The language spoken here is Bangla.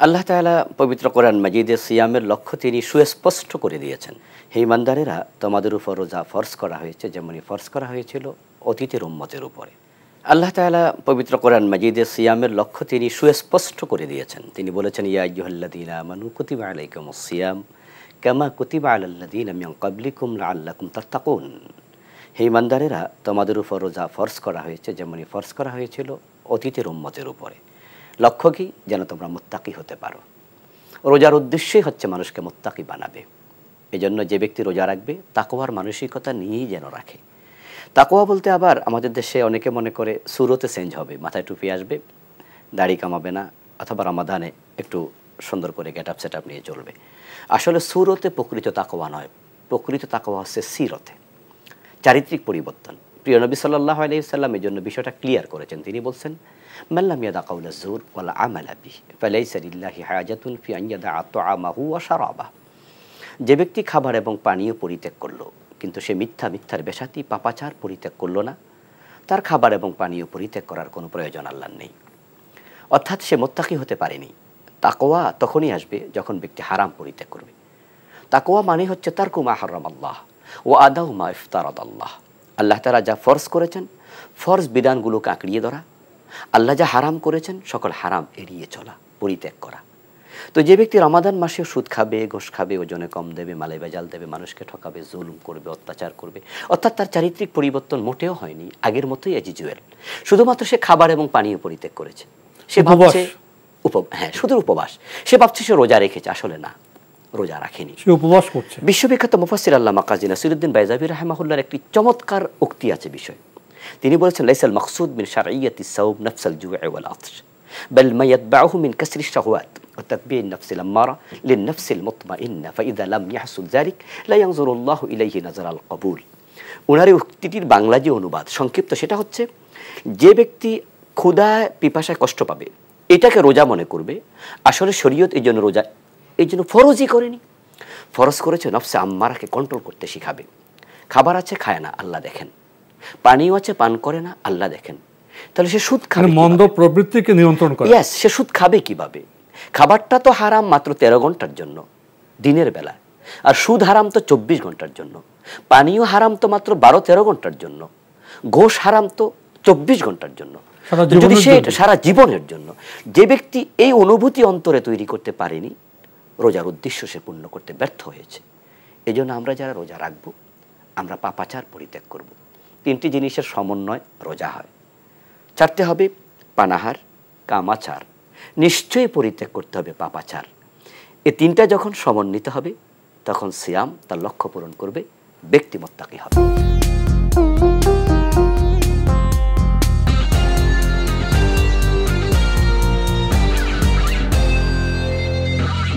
আল্লাহ তাআলা পবিত্র কোরআন মাজিদে সিয়ামের লক্ষ্য তিনি সুস্পষ্ট করে দিয়েছেন। হে ইমানদারেরা, তোমাদের উপর রোজা ফরজ করা হয়েছে যেমনি ফরজ করা হয়েছিল অতীতের উম্মতের উপরে। আল্লাহ তাআলা পবিত্র কোরআন মাজিদে সিয়ামের লক্ষ্য তিনি সুস্পষ্ট করে দিয়েছেন। তিনি বলেছেন, ইয়া আইয়ুহাল্লাযীনা আমানু কুতিবা আলাইকুমুস সিয়াম কামা কুতিবা আলাল্লাযীনা মিন ক্বাবলিকুম লাআল্লাকুম তাত্তাকুন। হে ইমানদারেরা, তোমাদের উপর রোজা ফরজ করা হয়েছে যেমনি ফরজ করা হয়েছিল অতীতের উম্মতের উপরে। লক্ষ্য কি? যেন তোমরা মুত্তাকি হতে পারো। রোজার উদ্দেশ্যই হচ্ছে মানুষকে মুত্তাকি বানাবে। এজন্য যে ব্যক্তি রোজা রাখবে তাকওয়ার মানসিকতা নিয়েই যেন রাখে। তাকওয়া বলতে আবার আমাদের দেশে অনেকে মনে করে সুরতে চেঞ্জ হবে, মাথায় টুপি আসবে, দাড়ি কামাবে না, অথবা রমাদানে একটু সুন্দর করে গেট আপ সেট আপ নিয়ে চলবে। আসলে সুরতে প্রকৃত তাকওয়া নয়, প্রকৃত তাকওয়া হচ্ছে সিরতে, চারিত্রিক পরিবর্তন। প্রিয় নবী সাল্লাল্লাহু আলাইহি ওয়াসাল্লাম এই জন্য বিষয়টা ক্লিয়ার করেছেন। তিনি বলছেন, মান লাম ইয়াদা কাওলা যুর ওয়াল আমালা বিহি ফালাইসা লিল্লাহি হাজাতুন ফি আন ইয়াদা তাআমাহু ওয়া শারাবাহু। যে ব্যক্তি খাবার এবং পানীয় পরিত্যাগ করলো কিন্তু সে মিথ্যার বেশাতি পাপাচার পরিত্যাগ করলো না, তার খাবার এবং পানীয় পরিত্যাগ করার কোনো প্রয়োজন আল্লাহর নেই। অর্থাৎ সে মুত্তাকি হতে পারেনি। তাকওয়া তখনই আসবে যখন ব্যক্তি হারাম পরিত্যাগ করবে। তাকওয়া মানে হচ্ছে তারকু মা হারামাল্লাহ ওয়া আদাউ মা ইফতারাদাল্লাহ। আল্লাহ তাআলা যা ফরজ করেছেন ফরজ বিধানগুলোকে আঁকড়িয়ে ধরা, আল্লাহ যা হারাম করেছেন সকল হারাম এড়িয়ে চলা, পরিত্যাগ করা। তো যে ব্যক্তি রমাদান মাসে সুদ খাবে, ঘুষ খাবে, ওজনে কম দেবে, মালে ভেজাল দেবে, মানুষকে ঠকাবে, জুলুম করবে, অত্যাচার করবে, অর্থাৎ তার চারিত্রিক পরিবর্তন মোটেও হয়নি, আগের মতোই অ্যাজিজুয়াল, শুধুমাত্র সে খাবার এবং পানীয় পরিত্যাগ করেছে। সে ভাবছে শুধু উপবাস, সে ভাবছে সে রোজা রেখেছে, আসলে না, রোজা রাখেনি, সে উপবাস করছে। বিশ্ববিখ্যাত মুফাসসির আল্লামা কাজী নাসিরউদ্দিন বাইজাবি রাহিমাহুল্লাহর একটি চমৎকার উক্তি আছে বিষয়। তিনি বলেছেন, লাইসাল মাকসুদ মিন শারঈয়াতিস সাওম নাফসাল জু'i ওয়াল আতশ বাল মা ইয়াতবাউহু মিন কাসরিশ শাহওয়াত ওয়া তাতবি'ন নাফসিল আম্মারা লিন নাফসিল মুতমাইন্না ফাইযা লাম ইয়াহসুল যালিক লা ইয়ানজুরুল্লাহু ইলাইহি নাজারাল কবুল। ওনার এই উক্তিটির বাংলা যে অনুবাদ সংক্ষিপ্ত সেটা হচ্ছে, যে ব্যক্তি ক্ষুধায় পিপাসায় কষ্ট পাবে এটাকে রোজা মনে করবে, আসলে শরীয়ত এই জন্য রোজা এই জন্য ফরজই করেনি, ফরজ করেছে নফসে আম্মারাকে কন্ট্রোল করতে শিখাবে। খাবার আছে খায় না, আল্লাহ দেখেন, পানিও আছে পান করে না, আল্লাহ দেখেন, তাহলে সে সুদ খাবে, মন্দ প্রবৃত্তিকে নিয়ন্ত্রণ করে। ইয়েস, সে সুদ খাবে কিভাবে? খাবারটা তো হারাম মাত্র 13 ঘন্টার জন্য দিনের বেলা, আর সুদ হারাম তো 24 ঘন্টার জন্য, পানিও হারাম তো মাত্র 12-13 ঘন্টার জন্য, ঘোষ হারাম তো 24 ঘন্টার জন্য, যদি সে সারা জীবনের জন্য। যে ব্যক্তি এই অনুভূতি অন্তরে তৈরি করতে পারেনি, রোজার উদ্দেশ্য সে পূর্ণ করতে ব্যর্থ হয়েছে। এই জন্য আমরা যারা রোজা রাখবো আমরা পাপাচার পরিত্যাগ করব। 3টি জিনিসের সমন্বয় রোজা হয়। 4তে হবে পানাহার, কামাচার, নিশ্চয়ই পরিত্যাগ করতে হবে পাপাচার। এই 3টা যখন সমন্বিত হবে তখন সিয়াম তার লক্ষ্য পূরণ করবে, ব্যক্তি মুত্তাকি হবে।